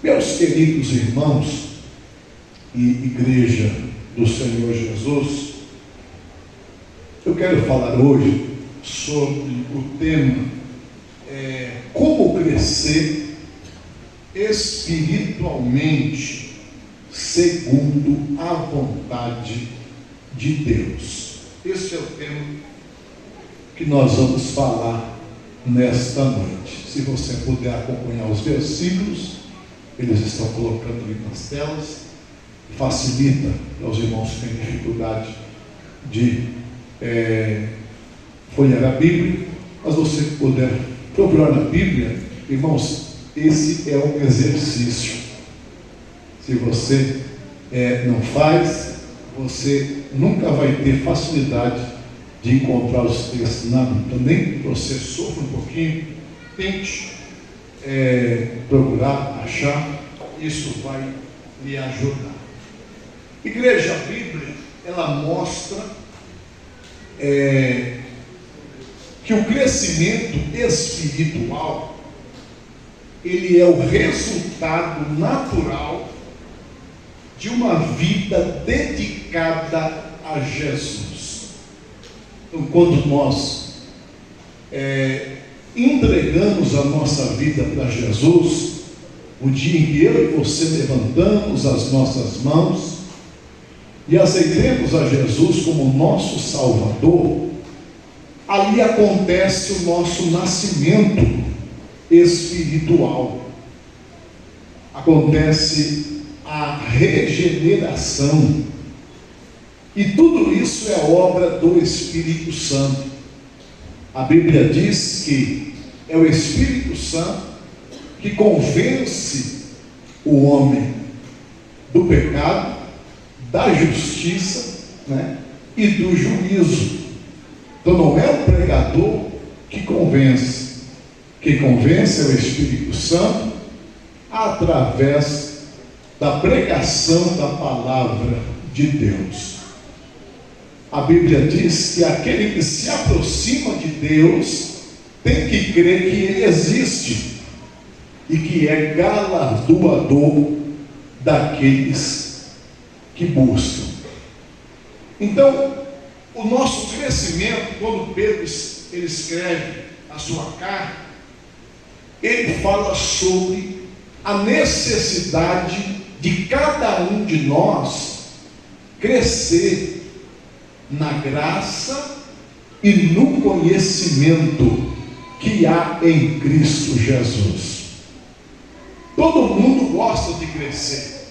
Meus queridos irmãos e igreja do Senhor Jesus, eu quero falar hoje sobre o tema como crescer espiritualmente segundo a vontade de Deus. Esse é o tema que nós vamos falar nesta noite. Se você puder acompanhar os versículos, eles estão colocando ali nas telas, facilita para os irmãos que têm dificuldade de folhear a Bíblia. Mas você que puder procurar na Bíblia, irmãos, esse é um exercício. Se você não faz, você nunca vai ter facilidade de encontrar os textos na Bíblia. Nem que você sofra um pouquinho, tente procurar, achar, isso vai lhe ajudar. Igreja, a Bíblia, ela mostra que o crescimento espiritual, ele é o resultado natural de uma vida dedicada a Jesus. Então, quando nós entregamos a nossa vida para Jesus, o dia em que eu e você levantamos as nossas mãos e aceitemos a Jesus como nosso Salvador, ali acontece o nosso nascimento espiritual, acontece a regeneração, e tudo isso é obra do Espírito Santo. A Bíblia diz que é o Espírito Santo que convence o homem do pecado, da justiça, e do juízo. Então não é o pregador que convence. Quem convence é o Espírito Santo através da pregação da palavra de Deus. A Bíblia diz que aquele que se aproxima de Deus tem que crer que Ele existe e que é galardoador daqueles que buscam. Então, o nosso crescimento, quando Pedro ele escreve a sua carta, ele fala sobre a necessidade de cada um de nós crescer na graça e no conhecimento que há em Cristo Jesus. Todo mundo gosta de crescer.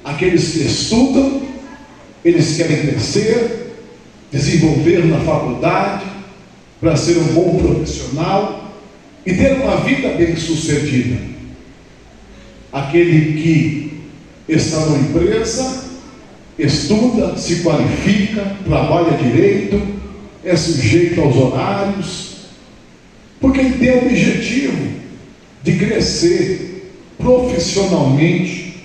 Aqueles que estudam, eles querem crescer, desenvolver na faculdade, para ser um bom profissional e ter uma vida bem-sucedida. Aquele que está numa empresa, estuda, se qualifica, trabalha direito, é sujeito aos horários, porque ele tem o objetivo de crescer profissionalmente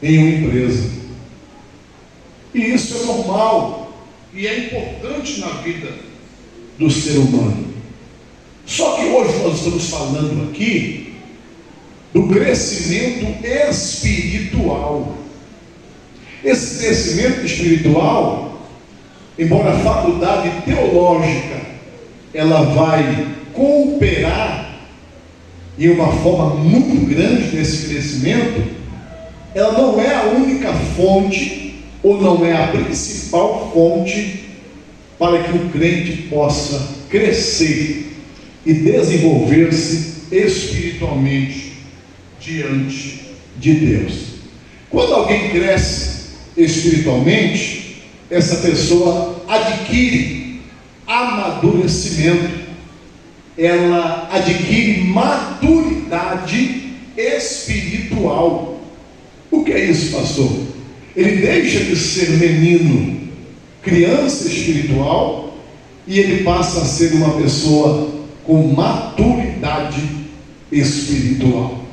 em uma empresa. E isso é normal e é importante na vida do ser humano. Só que hoje nós estamos falando aqui do crescimento espiritual. Esse crescimento espiritual, embora a faculdade teológica ela vai cooperar em uma forma muito grande nesse crescimento, ela não é a única fonte, ou não é a principal fonte para que o crente possa crescer e desenvolver-se espiritualmente diante de Deus. Quando alguém cresce espiritualmente, essa pessoa adquire amadurecimento, ela adquire maturidade espiritual. O que é isso, pastor? Ele deixa de ser menino, criança espiritual, e ele passa a ser uma pessoa com maturidade espiritual.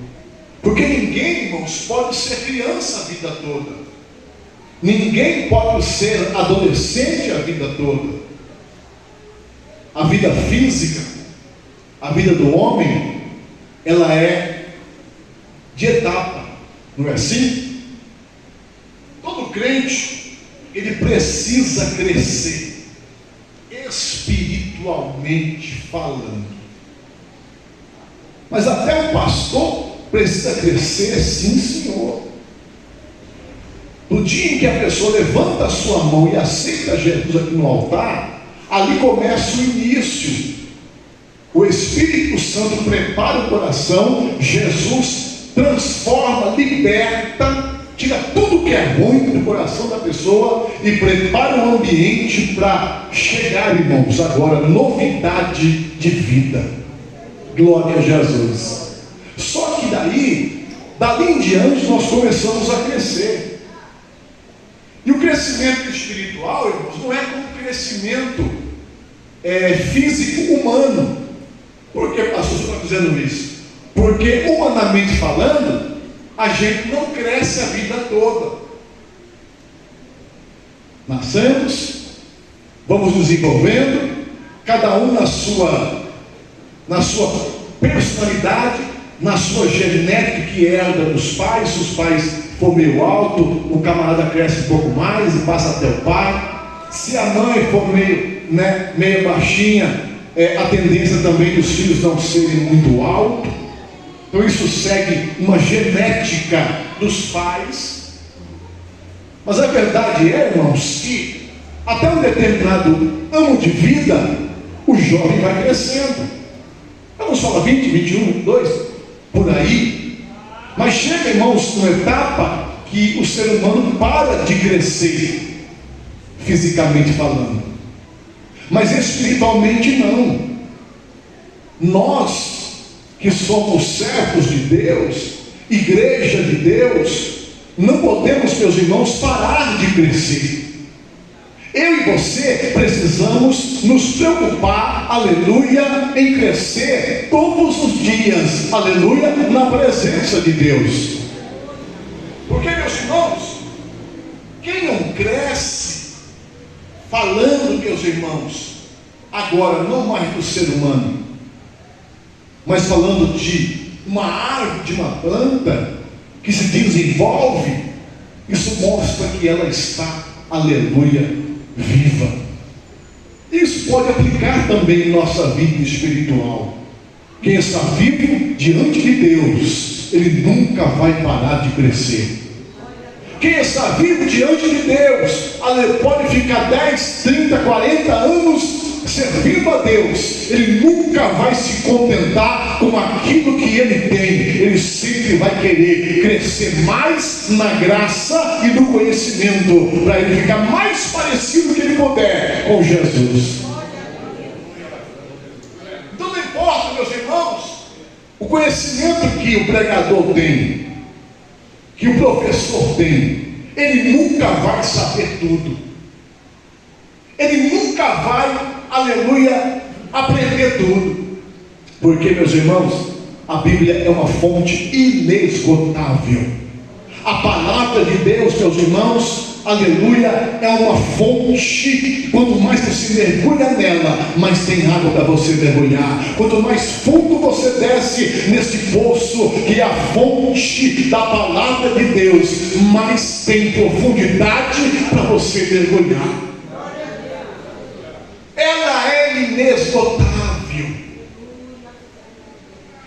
Porque ninguém, irmãos, pode ser criança a vida toda. Ninguém pode ser adolescente a vida toda. A vida física, a vida do homem, ela é de etapa, não é assim? Todo crente, ele precisa crescer, espiritualmente falando. Mas até o pastor precisa crescer, sim, senhor. No dia em que a pessoa levanta a sua mão e aceita Jesus aqui no altar, ali começa o início. O Espírito Santo prepara o coração, Jesus transforma, liberta, tira tudo que é ruim do coração da pessoa e prepara o ambiente para chegar, irmãos, agora, novidade de vida. Glória a Jesus. Só que dali em diante nós começamos a crescer. E o crescimento espiritual, irmãos, não é como o crescimento físico humano. Por que, pastor, você está dizendo isso? Porque, humanamente falando, a gente não cresce a vida toda. Nascemos, vamos nos envolvendo, cada um na sua personalidade, na sua genética que herda dos pais. Se os pais for meio alto, o camarada cresce um pouco mais e passa até o pai. Se a mãe for meio baixinha, a tendência também dos filhos não serem muito altos. Então isso segue uma genética dos pais. Mas a verdade é, irmãos, que até um determinado ano de vida, o jovem vai crescendo. Vamos falar 20, 21, 22, por aí. Mas chega, irmãos, numa etapa que o ser humano para de crescer, fisicamente falando, mas espiritualmente não. Nós que somos servos de Deus, igreja de Deus, não podemos, meus irmãos, parar de crescer. Eu e você precisamos nos preocupar, aleluia, em crescer todos os dias, aleluia, na presença de Deus. Porque, meus irmãos, quem não cresce, falando, meus irmãos, agora não mais do ser humano, mas falando de uma árvore, de uma planta que se desenvolve, isso mostra que ela está, aleluia, viva. Isso pode aplicar também em nossa vida espiritual. Quem está vivo diante de Deus, ele nunca vai parar de crescer. Quem está vivo diante de Deus, pode ficar 10, 30, 40 anos servindo a Deus, ele nunca vai se contentar com aquilo que ele tem. Ele sempre vai querer crescer mais na graça e no conhecimento, para ele ficar mais parecido que ele puder com Jesus. Então não importa, meus irmãos, o conhecimento que o pregador tem, que o professor tem, ele nunca vai saber tudo. Ele nunca vai, aleluia, aprender tudo. Porque, meus irmãos, a Bíblia é uma fonte inesgotável. A palavra de Deus, meus irmãos, aleluia, é uma fonte. Quanto mais você mergulha nela, mais tem água para você mergulhar. Quanto mais fundo você desce nesse poço, que é a fonte da palavra de Deus, mais tem profundidade para você mergulhar. Ela é inesgotável.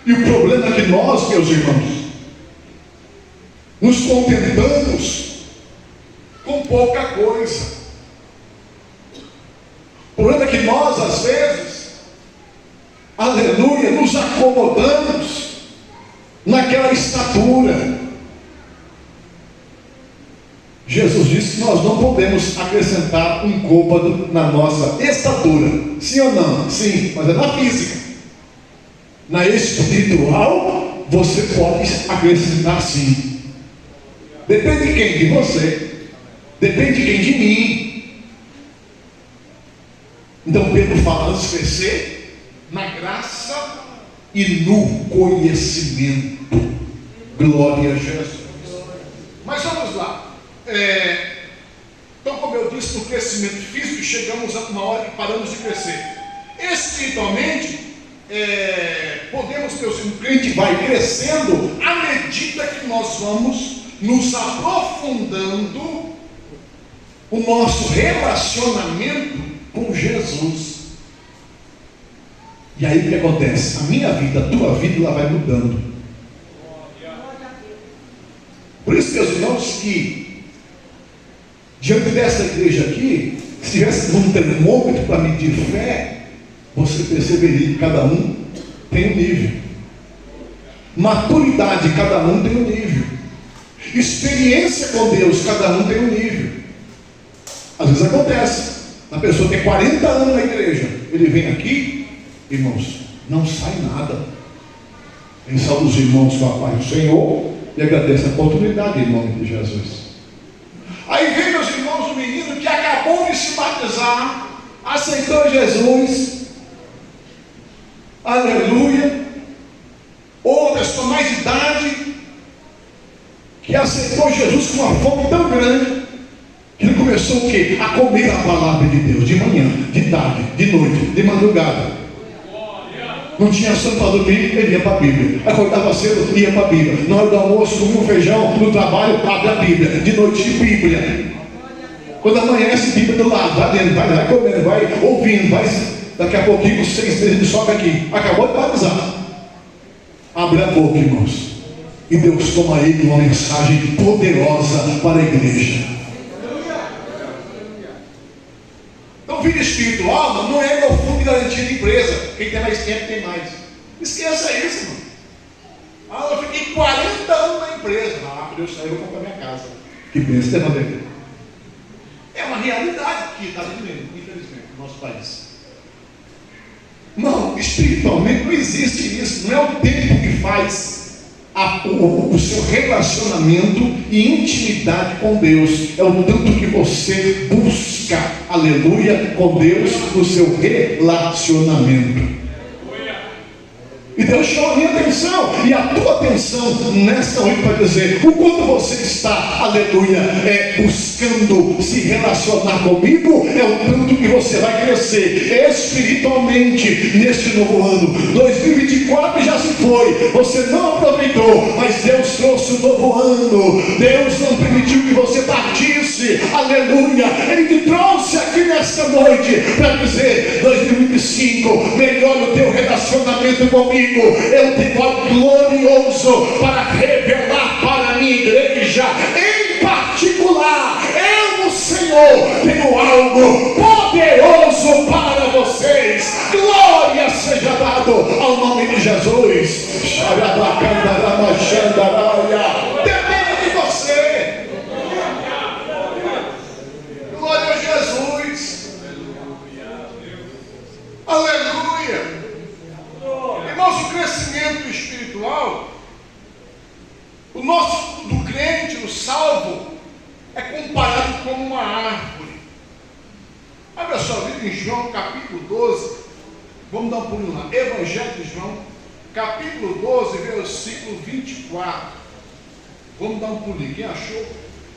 E o problema é que nós, meus irmãos, nos contentamos com pouca coisa. O problema é que nós, às vezes, aleluia, nos acomodamos naquela estatura. Jesus disse que nós não podemos acrescentar um côvado na nossa estatura. Sim ou não? Sim, mas é na física. Na espiritual, você pode acrescentar sim. Depende de quem? De você. Depende de quem? De mim. Então Pedro fala, antes crescer na graça e no conhecimento. Glória a Jesus. Mas vamos lá. Então, como eu disse, no crescimento físico, chegamos a uma hora que paramos de crescer. Espiritualmente, podemos ter o crente vai crescendo à medida vamos nos aprofundando o nosso relacionamento com Jesus. E aí o que acontece? A minha vida, a tua vida, ela vai mudando. Por isso, meus irmãos, que diante dessa igreja aqui, se tivesse um termômetro para medir fé, você perceberia que cada um tem um nível. Maturidade, cada um tem um nível. Experiência com Deus, cada um tem um nível. Às vezes acontece, a pessoa tem 40 anos na igreja, ele vem aqui, irmãos, não sai nada. Ele saúda os irmãos com a paz do Senhor e agradece a oportunidade em nome de Jesus. Aí vem, meus irmãos, o menino que acabou de se batizar, aceitou Jesus, aleluia. Ou uma pessoa mais de idade, que aceitou Jesus com uma fome tão grande, que ele começou o quê? A comer a palavra de Deus, de manhã, de tarde, de noite, de madrugada. Não tinha sono para dormir, ele ia para a Bíblia. Acordava cedo, ia para a Bíblia. Na hora do almoço, comia um feijão, no trabalho, abre a Bíblia. De noite, Bíblia. Quando amanhece, Bíblia do lado, vai lendo, vai comendo, vai ouvindo, vai. Daqui a pouquinho, 6 meses, ele sobe aqui. Acabou de batizar. Abre a boca, irmãos, e Deus toma ele uma mensagem poderosa para a igreja. Então, vida espiritual não é meu fundo de garantia de empresa. Quem tem mais tempo tem mais. Esqueça isso, irmão. Eu fiquei 40 anos na empresa. Quando eu sair, eu vou comprar minha casa. Que pensa, tem uma ideia. É uma realidade que está vivendo, infelizmente, no nosso país. Não, espiritualmente não existe isso. Não é o tempo que faz o seu relacionamento e intimidade com Deus. É o tanto que você busca, aleluia, com Deus no seu relacionamento. E Deus chama a minha atenção e a tua atenção nesta noite para dizer o quanto você está, aleluia, buscando se relacionar comigo, é o tanto que você vai crescer espiritualmente neste novo ano. 2024 já se foi, você não aproveitou, mas Deus trouxe um novo ano. Deus não permitiu que você partisse, aleluia. Ele te trouxe aqui nesta noite para dizer: 2025, melhore o teu relacionamento comigo. Eu tenho algo glorioso para revelar para a minha igreja, em particular. Eu, o Senhor, tenho algo poderoso para vocês. Glória seja dado ao nome de Jesus. Depende de você. Glória a Jesus. Aleluia. Irmãos, o crescimento espiritual, o nosso do crente, o salvo, é comparado com uma árvore. Abra sua Bíblia em João capítulo 12. Vamos dar um pulinho lá. Evangelho de João, capítulo 12, versículo 24. Vamos dar um pulinho. Quem achou,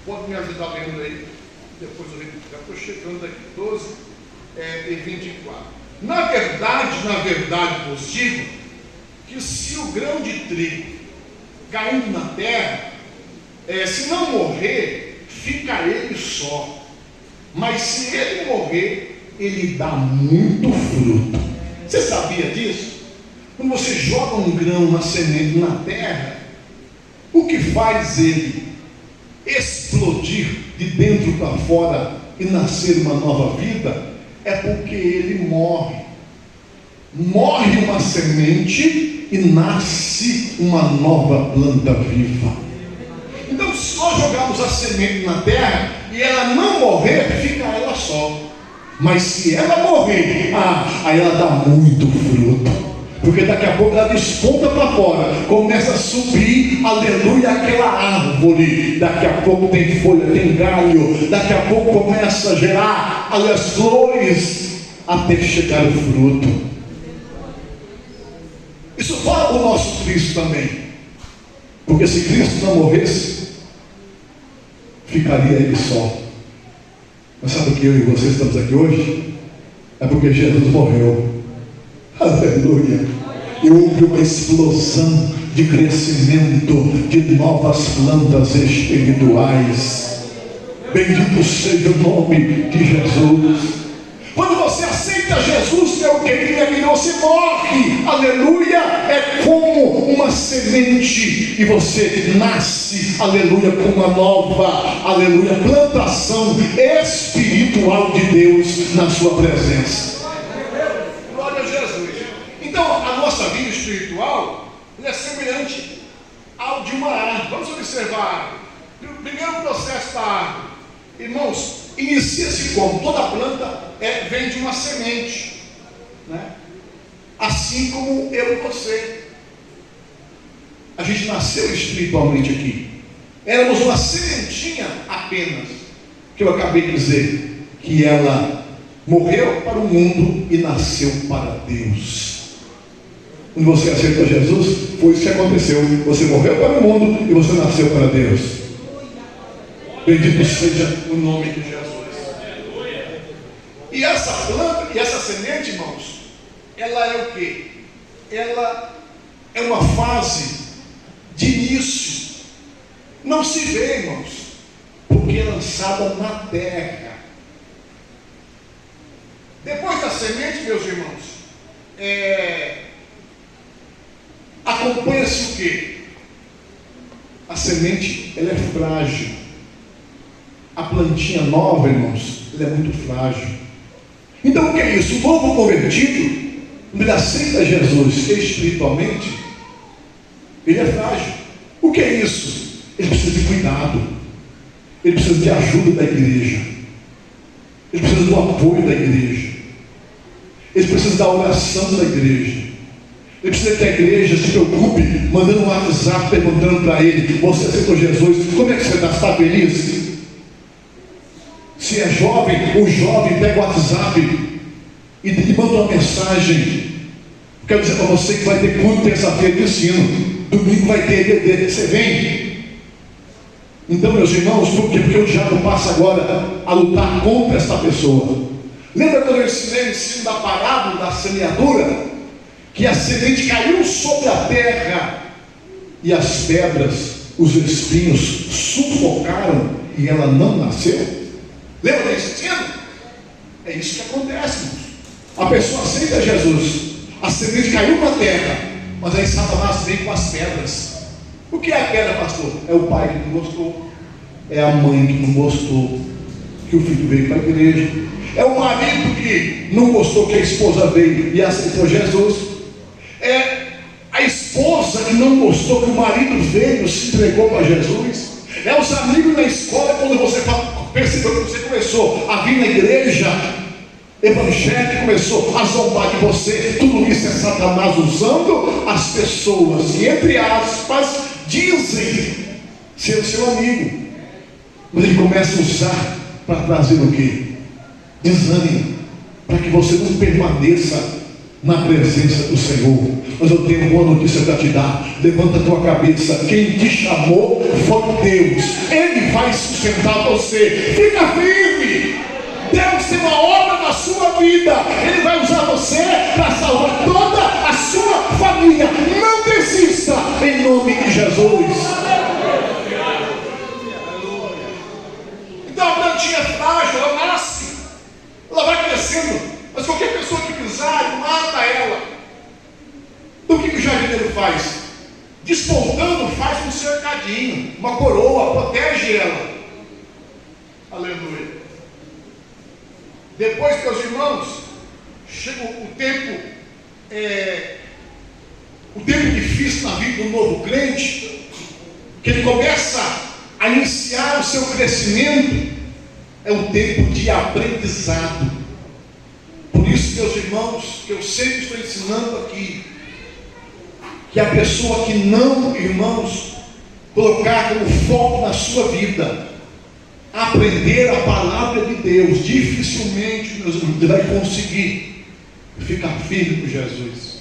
pode me ajudar lendo aí. Depois eu já estou chegando aqui. 12 e 24. Na verdade vos digo que se o grão de trigo caindo na terra, se não morrer, fica ele só. Mas se ele morrer, ele dá muito fruto. Você sabia disso? Quando você joga um grão, uma semente na terra, o que faz ele explodir de dentro para fora e nascer uma nova vida? É porque ele morre. Morre uma semente e nasce uma nova planta viva. Então, se nós jogarmos a semente na terra e ela não morrer, fica ela só. Mas se ela morrer, aí ela dá muito fruto. Porque daqui a pouco ela desponta para fora, começa a subir, aleluia, aquela árvore. Daqui a pouco tem folha, tem galho. Daqui a pouco começa a gerar as flores, até chegar o fruto. Isso fala do nosso Cristo também. Porque se Cristo não morresse, ficaria ele só. Mas sabe que eu e você estamos aqui hoje? É porque Jesus morreu. Aleluia. E houve uma explosão de crescimento de novas plantas espirituais. Bendito seja o nome de Jesus. Quando você aceita Jesus, meu querido, você morre, aleluia, é como uma semente, e você nasce, aleluia, com uma nova, aleluia, plantação espiritual de Deus na sua presença. Glória a Jesus. Então, a nossa vida espiritual é semelhante ao de uma árvore. Vamos observar o primeiro processo da árvore. Irmãos, inicia-se como? Toda planta vem de uma semente, né? Assim como eu e você. A gente nasceu espiritualmente aqui. Éramos uma sementinha apenas, que eu acabei de dizer, que ela morreu para o mundo e nasceu para Deus. Quando você aceitou Jesus, foi isso que aconteceu. Você morreu para o mundo e você nasceu para Deus. Bendito seja o nome de Jesus. E essa planta, e essa semente, irmãos, ela é o quê? Ela é uma fase de início. Não se vê, irmãos, porque é lançada na terra. Depois da semente, meus irmãos, acompanha-se o quê? A semente, ela é frágil. A plantinha nova, irmãos, ela é muito frágil. Então o que é isso? O novo convertido, quando ele aceita Jesus espiritualmente, ele é frágil. O que é isso? Ele precisa de cuidado. Ele precisa de ajuda da igreja. Ele precisa do apoio da igreja. Ele precisa da oração da igreja. Ele precisa que a igreja se preocupe, mandando um WhatsApp perguntando para ele: você aceitou Jesus? Como é que você está? Está feliz? Se é jovem, o jovem pega o WhatsApp e manda uma mensagem. Quero dizer para você que vai ter culto terça-feira de ensino, domingo vai ter EBD, você vem? Então, meus irmãos, por quê? Porque o diabo passa agora a lutar contra esta pessoa. Lembra quando eu ensinei o ensino da parábola da semeadura? Que a semente caiu sobre a terra e as pedras, os espinhos sufocaram e ela não nasceu. Lembra desse ensino? É isso que acontece, irmãos. A pessoa aceita Jesus, a semente caiu na terra, mas aí Satanás vem com as pedras. O que é a pedra, pastor? É o pai que não gostou, é a mãe que não gostou que o filho veio para a igreja, é o marido que não gostou que a esposa veio e aceitou Jesus, é a esposa que não gostou que o marido veio e se entregou para Jesus, é os amigos na escola. Quando você percebeu que você começou a vir na igreja evangélica, começou a zombar de você, tudo isso é Satanás usando as pessoas que, entre aspas, dizem ser seu amigo, mas ele começa a usar para trazer o quê? Desânimo, para que você não permaneça na presença do Senhor. Mas eu tenho boa notícia para te dar. Levanta a tua cabeça. Quem te chamou foi Deus. Ele vai sustentar você. Fica firme. Deus tem uma obra na sua vida. Ele vai usar você para salvar toda a sua família. Não desista, em nome de Jesus. Então a plantinha é frágil, ela nasce, ela vai crescendo, mas qualquer pessoa que pisar, mata ela. Então o que o jardineiro faz? Despontando, faz um cercadinho, uma coroa, protege ela. Aleluia. Depois, meus irmãos, chega o tempo difícil na vida do novo crente, que ele começa a iniciar o seu crescimento. É um tempo de aprendizado. Por isso, meus irmãos, que eu sempre estou ensinando aqui, que a pessoa que não, irmãos, colocar como foco na sua vida aprender a palavra de Deus, dificilmente, meus irmãos, vai conseguir ficar firme com Jesus.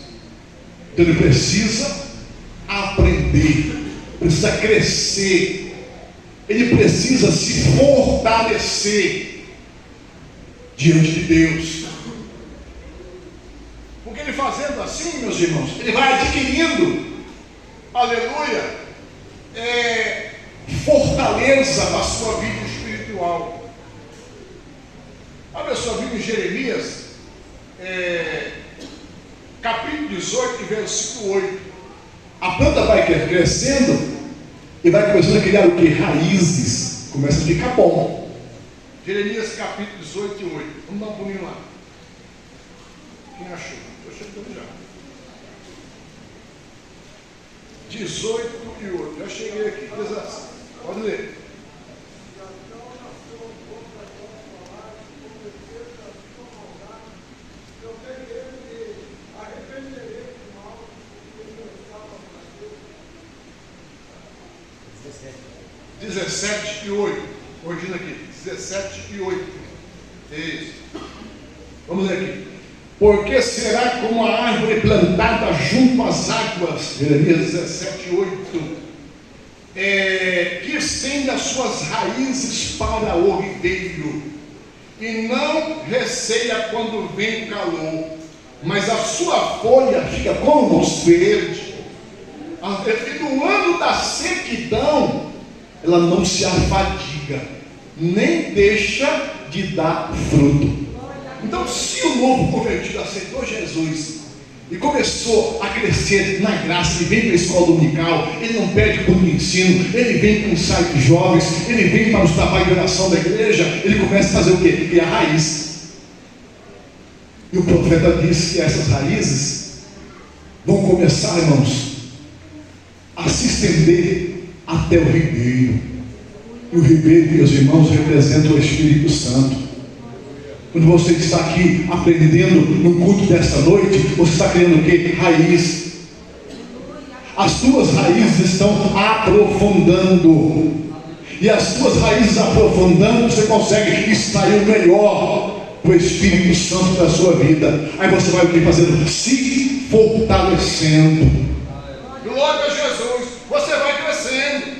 Então ele precisa aprender, precisa crescer, ele precisa se fortalecer diante de Deus. Porque ele fazendo assim, meus irmãos, ele vai adquirindo aleluia, fortaleza na sua vida espiritual. Abre a sua Bíblia em Jeremias, capítulo 18, versículo 8. A planta vai crescendo e vai começando a criar o que? Raízes. Começa a ficar bom. Jeremias capítulo 18 e 8. Vamos dar um pulinho lá. Quem achou? Estou chegando já. 18 e 8. Já cheguei aqui. Pode ler. Dezessete. 17 e 8. Corrigindo aqui. 17 e 8. Isso. Vamos ler aqui. Porque será como a árvore plantada junto às águas, Jeremias 17, 8, que estende as suas raízes para o ribeiro, e não receia quando vem o calor, mas a sua folha fica como verde. E no ano da sequidão, ela não se afadiga, nem deixa de dar fruto. Então, se o novo convertido aceitou Jesus e começou a crescer na graça, ele vem para a escola dominical, ele não perde por um ensino, ele vem para um site de jovens, ele vem para os trabalhos de oração da igreja, ele começa a fazer o quê? Criar raiz. E o profeta disse que essas raízes vão começar, irmãos, a se estender até o ribeiro. E o ribeiro, meus irmãos, representa o Espírito Santo. Quando você está aqui aprendendo no culto desta noite, você está criando o quê? Raiz. As tuas raízes estão aprofundando. E as tuas raízes aprofundando, você consegue extrair o melhor do Espírito Santo da sua vida. Aí você vai o que fazendo? Se fortalecendo. Glória a Jesus. Você vai crescendo.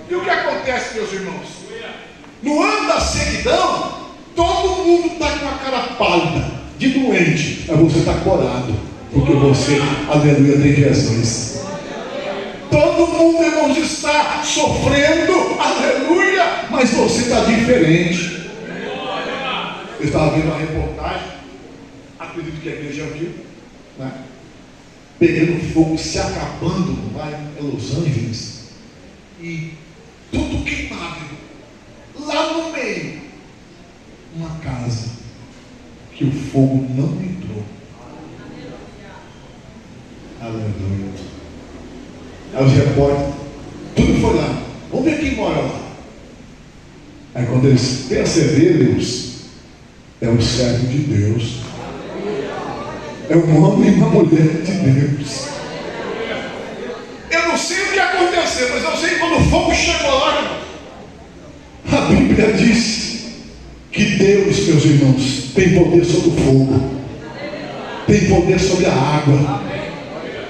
E o que acontece, meus irmãos? No ano da sequidão, todo mundo está com a cara pálida, de doente, mas você está corado, porque você, aleluia, tem Jesus. Todo mundo, irmãos, está sofrendo, aleluia, mas você está diferente. Eu estava vendo uma reportagem, acredito que a igreja viu, né? Pegando fogo, se acabando lá em Los Angeles, e tudo queimado, lá no meio. Uma casa que o fogo não entrou. Aleluia. Aí os repórteres, tudo foi lá. Vamos ver quem mora lá. Aí quando eles perceberam-os, é um servo de Deus. É um homem e uma mulher de Deus. Eu não sei o que aconteceu, mas eu sei que quando o fogo chegou lá, a Bíblia diz que Deus, meus irmãos, tem poder sobre o fogo, tem poder sobre a água.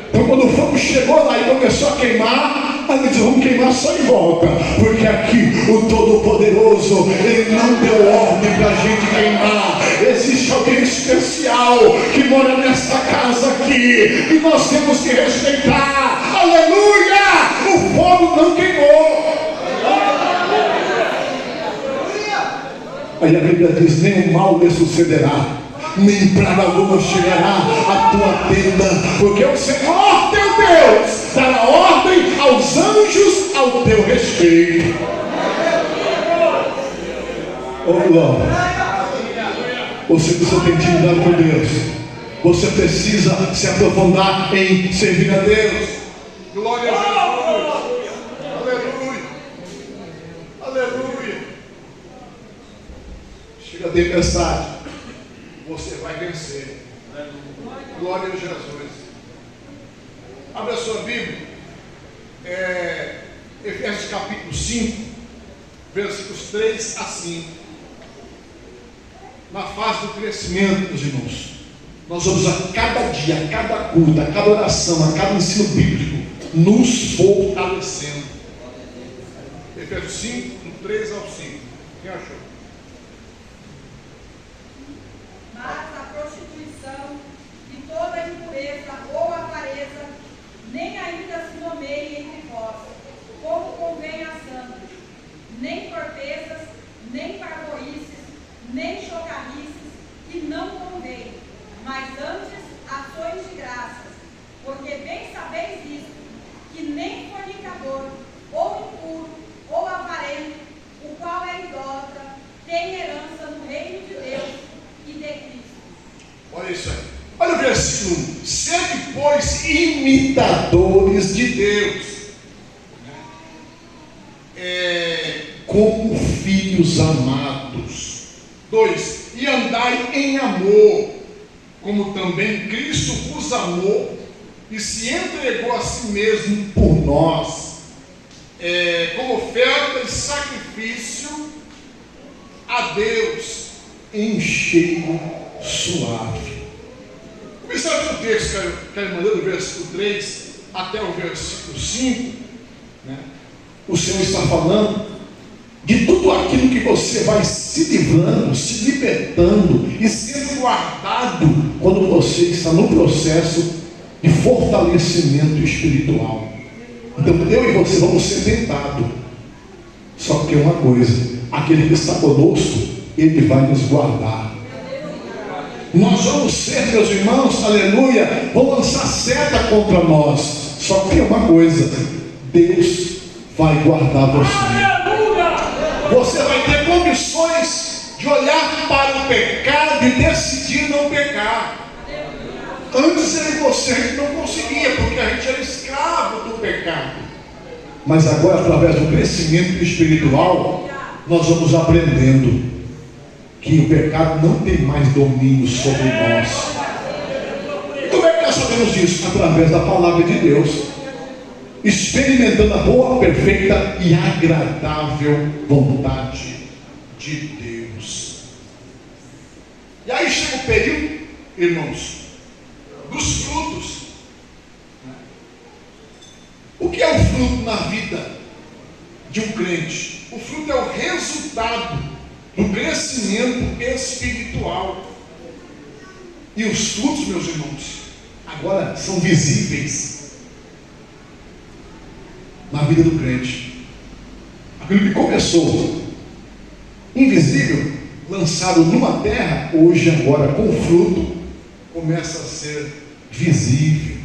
Então quando o fogo chegou lá e começou a queimar, ele disse: vamos queimar só em volta, porque aqui o Todo-Poderoso, ele não deu ordem para a gente queimar. Existe alguém especial que mora nesta casa aqui, e nós temos que respeitar. Aleluia! O fogo não queimou. Aí a Bíblia diz: nenhum mal lhe sucederá, nem praga alguma chegará à tua tenda, porque o Senhor teu Deus dará ordem aos anjos ao teu respeito. Oh glória! Você precisa ter intimidade com Deus, você precisa se aprofundar em servir a Deus. Glória a Jesus! Aleluia! Aleluia! Chega a tempestade, você vai vencer. Glória a Jesus. Abra a sua Bíblia, Efésios capítulo 5, versículos 3 a 5. Na fase do crescimento, meus irmãos, nós vamos a cada dia, a cada culto, a cada oração, a cada ensino bíblico, nos fortalecendo. Efésios 5, do 3 ao 5. Quem achou? Mas a prostituição e toda impureza ou avareza nem ainda se nomeie entre vós, como convém a santos, nem torpezas, nem parvoíces, nem chocarrices, que não convém, mas antes ações de graças, porque bem sabeis isto, que nem fornicador, ou impuro, ou avarento, o qual é idólatra, tem herança no reino de Deus e de Cristo. Olha isso aí. Olha o versículo 1. Sede, pois, imitadores de Deus, como filhos amados. 2. E andai em amor, como também Cristo vos amou e se entregou a si mesmo por nós, como oferta e sacrifício a Deus em cheiro suave. Observe o texto que ele mandou do versículo 3 até o versículo 5, né? O Senhor está falando de tudo aquilo que você vai se livrando, se libertando e sendo guardado quando você está no processo de fortalecimento espiritual. Então eu e você vamos ser tentados. Só que uma coisa, aquele que está conosco, ele vai nos guardar. Nós vamos ser, meus irmãos, aleluia, vão lançar seta contra nós. Só que uma coisa, Deus vai guardar você. Você vai ter condições de olhar para o pecado e decidir não pecar. Antes era você que não conseguia, porque a gente era escravo do pecado. Mas agora, através do crescimento espiritual, nós vamos aprendendo que o pecado não tem mais domínio sobre nós. E como é que nós sabemos disso? Através da palavra de Deus, experimentando a boa, perfeita e agradável vontade de Deus. E aí chega o período, irmãos, dos frutos. O que é o fruto na vida de um crente? O fruto é o resultado do crescimento espiritual. E os frutos, meus irmãos, agora são visíveis na vida do crente. Aquilo que começou invisível, lançado numa terra, hoje agora com fruto, começa a ser visível.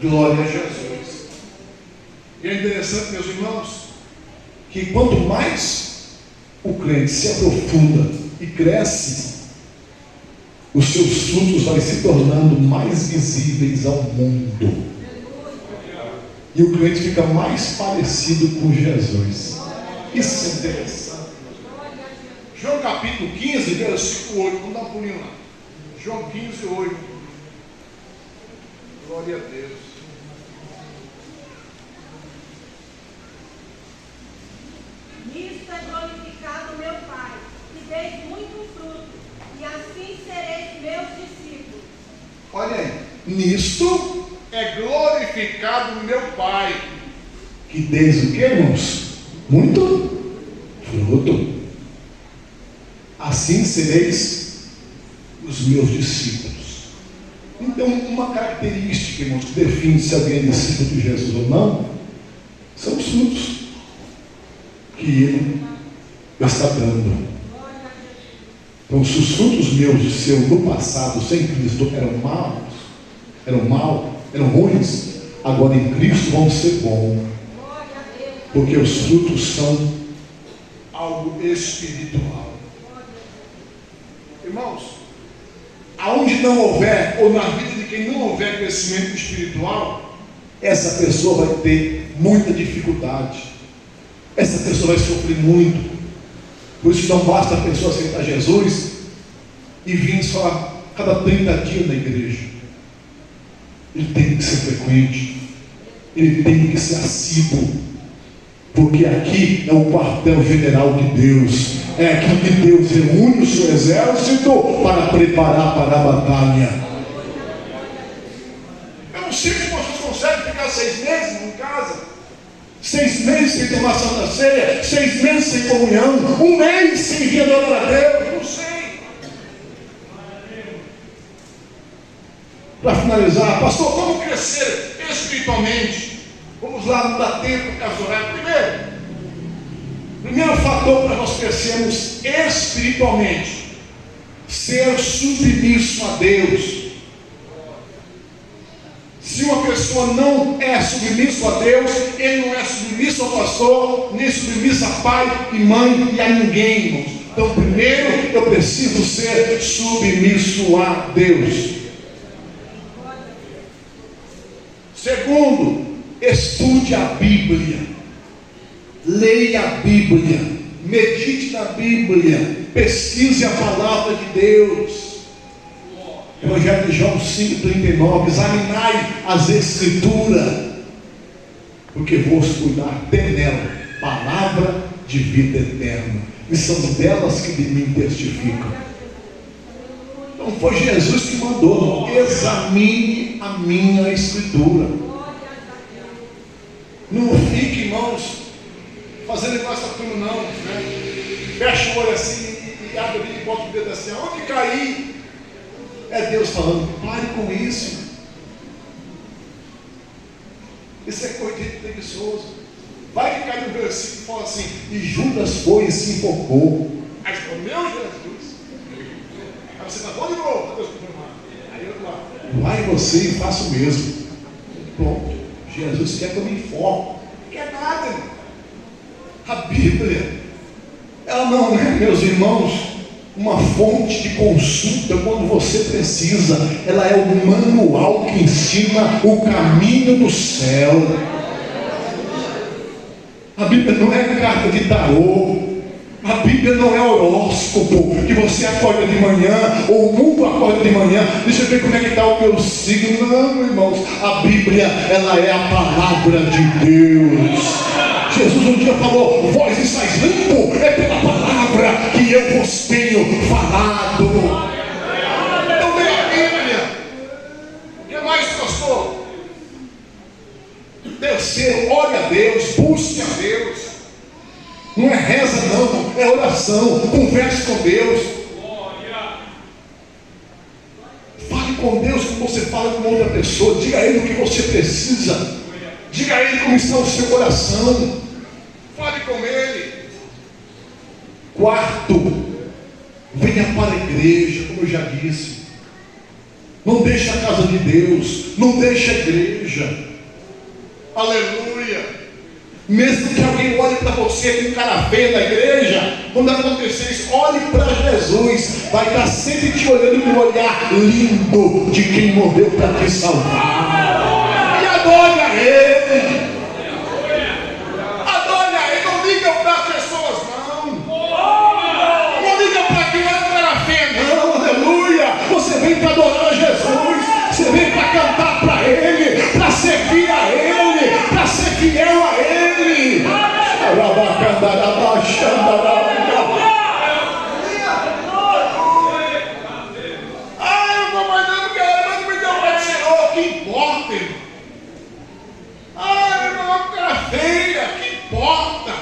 Glória a Jesus. E é interessante, meus irmãos, que quanto mais o crente se aprofunda e cresce, os seus frutos vão se tornando mais visíveis ao mundo. E o crente fica mais parecido com Jesus. Isso é interessante. João capítulo 15, versículo 8. Vamos dar um pulinho lá. João 15, 8. Glória a Deus. Nisto é glorificado meu Pai, que deis muito fruto, e assim sereis meus discípulos. Olha aí. Nisto é glorificado meu Pai, que deis o que, irmãos? Muito fruto. Assim sereis os meus discípulos. Então, uma característica, irmãos, que define se alguém é discípulo de Jesus ou não, são os frutos que ele está dando. Então, se os frutos meus e seu no passado, sem Cristo, eram ruins, agora em Cristo vão ser bons. Porque os frutos são algo espiritual. Irmãos, aonde não houver, ou na vida de quem não houver crescimento espiritual, essa pessoa vai ter muita dificuldade. Essa pessoa vai sofrer muito. Por isso não basta a pessoa aceitar Jesus e vir só cada 30 dias na igreja. Ele tem que ser frequente. Ele tem que ser assíduo. Porque aqui é o quartel-general de Deus. É aqui que Deus reúne o seu exército para preparar para a batalha. Eu não sei se vocês conseguem ficar 6 meses em casa. 6 meses sem tomar Santa Ceia, 6 meses sem comunhão, 1 mês sem vir adorar a Deus, eu não sei. Para finalizar, pastor, como crescer espiritualmente? Vamos lá, não dá tempo para orar. Primeiro fator para nós crescermos espiritualmente, ser submisso a Deus. Se uma pessoa não é submisso a Deus, ele não é submisso ao pastor, nem submisso a pai e mãe e a ninguém, irmãos. Então, primeiro eu preciso ser submisso a Deus. Segundo, estude a Bíblia, leia a Bíblia, medite na Bíblia, pesquise a palavra de Deus. Evangelho de João 5,39, examinai as Escrituras, porque vos dar nela palavra de vida eterna, e são delas que de mim testificam. Então foi Jesus que mandou: examine a minha Escritura. Não fique, irmãos, fazendo igual essa turma não, né? Fecha o olho assim e abre a Bíblia e bota o dedo assim, aonde cair? É Deus falando: pare com isso. Isso é coisa de preguiçoso. Vai que cai no versículo e fala assim: e Judas foi e se enfocou. Aí você fala: meu Jesus. Aí você fala: pode de novo. Deus confirmar. Aí eu lá: vai você e faça o mesmo. Pronto. Jesus quer que eu me enfoque. Não quer nada, irmão. A Bíblia, ela não é, meus irmãos, uma fonte de consulta quando você precisa. Ela é o manual que ensina o caminho do céu. A Bíblia não é carta de tarô. A Bíblia não é horóscopo que você acorda de manhã, ou o mundo acorda de manhã, deixa eu ver como é que está o meu signo. Não, irmãos, a Bíblia, ela é a palavra de Deus. Jesus um dia falou: vós estáis limpo, é pela palavra que eu vos tenho falado. Então leia a Bíblia. O que mais, pastor? Terceiro, ore a Deus, busque a Deus. Não é reza não, é oração. Converse com Deus. Fale com Deus como você fala com outra pessoa. Diga a Ele o que você precisa. Diga a Ele como está o seu coração. Fale com Ele. Quarto, venha para a igreja, como eu já disse. Não deixe a casa de Deus, não deixe a igreja. Aleluia. Mesmo que alguém olhe para você com cara feia na igreja, quando acontecer isso, olhe para Jesus. Vai estar sempre te olhando com um olhar lindo de quem morreu para te salvar. E adore a Ele. Adore a Ele. Não liga para as pessoas não. Não liga para quem olha com cara feia não. Aleluia. Você vem para adorar a Jesus. Você vem para cantar para Ele, para servir a Ele, para ser fiel a Ele. Ah, eu mas não me deu para Senhor, que importa, irmão? Ah, irmão, cara feia, que importa?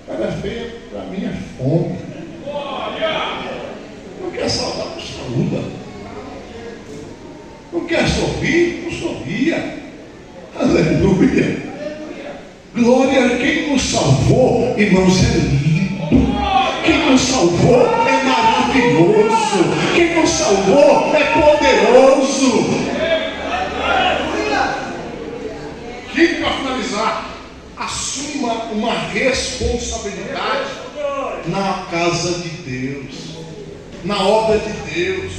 Cara feia, para mim é fome. Não quer saudar, não saúda. Não quer sorrir, não sorria. Aleluia. Glória a quem nos salvou, irmãos, é lindo. Quem nos salvou é maravilhoso. Quem nos salvou é poderoso. Quinto, para finalizar, assuma uma responsabilidade na casa de Deus, na obra de Deus.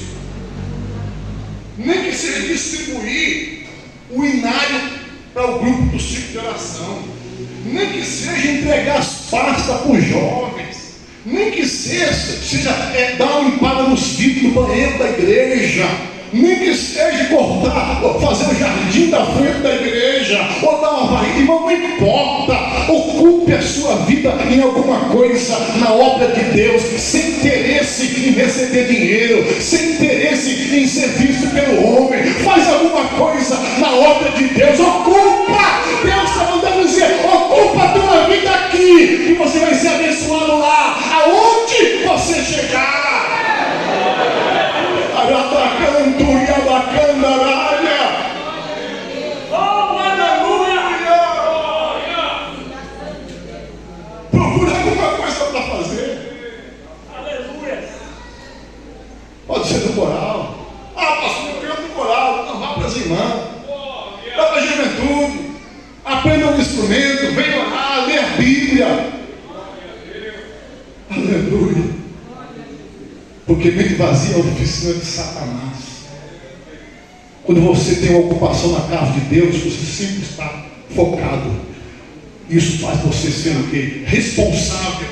Nem que seja distribuir o inário para o grupo do ciclo de oração, nem que seja entregar as pastas para os jovens, nem que seja dar uma limpada nos vidros do banheiro da igreja, nem que seja cortar, fazer o jardim da frente da igreja, ou dar uma varrida, irmão, não importa. Ocupe a sua vida em alguma coisa na obra de Deus, sem interesse em receber dinheiro, sem interesse em ser visto pelo homem. Faz alguma coisa na obra de Deus, ocupa. Deus está mandando dizer: ocupa a tua vida aqui, e você vai ser abençoado lá, aonde você chegar. irmão. Dá para a juventude. Aprenda um instrumento, venha orar, ler a Bíblia. Aleluia. Porque mente vazia é a oficina de Satanás. Quando você tem uma ocupação na casa de Deus, você sempre está focado. Isso faz você ser o quê? Responsável.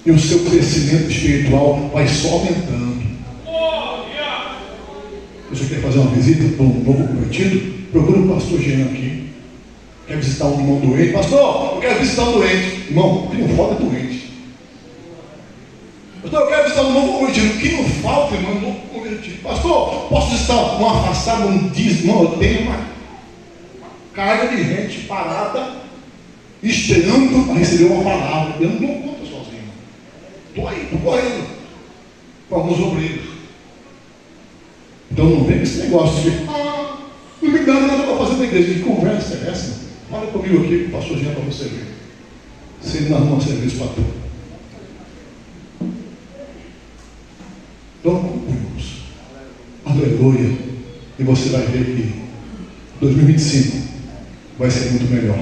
E o seu crescimento espiritual vai só aumentando. Você quer fazer uma visita para um novo convertido? Procura o pastor Jean aqui. Quer visitar um irmão doente? Pastor, eu quero visitar um doente. Irmão, o que não falta é doente. Pastor, eu quero visitar um novo convertido. O que não falta, irmão, é um novo convertido. Pastor, posso visitar um afastado, um dízimo? Não, eu tenho uma carga de gente parada, esperando para receber uma palavra. Eu não dou conta sozinho. Estou aí, estou correndo com alguns obreiros. Então não vem com esse negócio de não me dá nada para fazer na igreja. Que conversa é essa? Fala comigo aqui, o pastor Jean, para você ver. Se ele não arruma serviço para tu. Então, irmãos, aleluia. E você vai ver que 2025 vai ser muito melhor.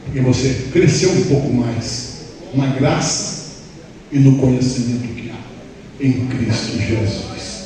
Porque você cresceu um pouco mais na graça e no conhecimento que há em Cristo Jesus.